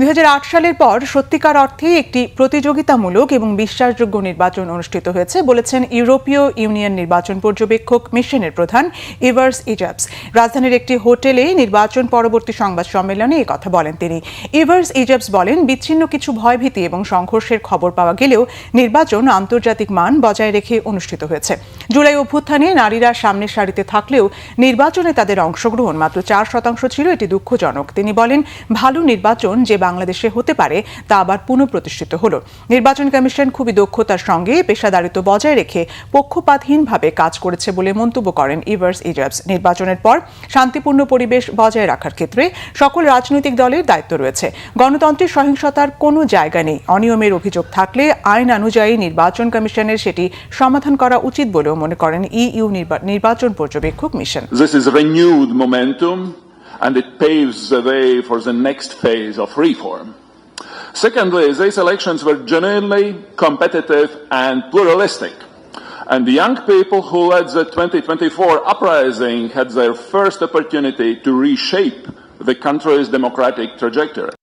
2008 সালের পর সত্যিকার অর্থে একটি প্রতিযোগিতামূলক এবং বিশ্বাসযোগ্য নির্বাচন অনুষ্ঠিত হয়েছে বলেছেন ইউরোপীয় ইউনিয়ন নির্বাচন পর্যবেক্ষক মিশনের প্রধান ইভার্স ইজাবস। রাজধানীর একটি হোটেলে নির্বাচন পরবর্তী সংবাদ সম্মেলনে এই কথা বলেন তিনি। ইভার্স ইজাবস বলেন, বিচ্ছিন্ন কিছু ভয়ভীতি এবং সংঘর্ষের খবর পাওয়া গেলেও নির্বাচন আন্তর্জাতিক মান বজায় রেখে অনুষ্ঠিত হয়েছে। জুলাই অভ্যুত্থানে নারীরা সামনের সারিতে থাকলেও নির্বাচনে তাদের অংশগ্রহণ মাত্র 4% ছিল। এটি দুঃখজনক। তিনি বলেন, ভালো নির্বাচন যে বাংলাদেশে হতে পারে তা আবার পুনঃপ্রতিষ্ঠিত হলো। নির্বাচন কমিশন খুবই দক্ষতার সঙ্গে পেশাদারিত্ব বজায় রেখে পক্ষপাতহীনভাবে কাজ করেছে বলে মন্তব্য করেন ইভার্স ইজাবস। নির্বাচনের পর শান্তিপূর্ণ পরিবেশ বজায় রাখার ক্ষেত্রে সকল রাজনৈতিক দলের দায়িত্ব রয়েছে। গণতন্ত্রের সহিংসতার কোনো জায়গা নেই। অনিয়মের অভিযোগ থাকলে আইন অনুযায়ী নির্বাচন কমিশনের সেটি সমাধান করা উচিত বলেও মনে করেন ইইউ নির্বাচন পর্যবেক্ষক mission. This is renewed momentum and it paves the way for the next phase of reform. Secondly, these elections were genuinely competitive and pluralistic. And the young people who led the 2024 uprising had their first opportunity to reshape the country's democratic trajectory.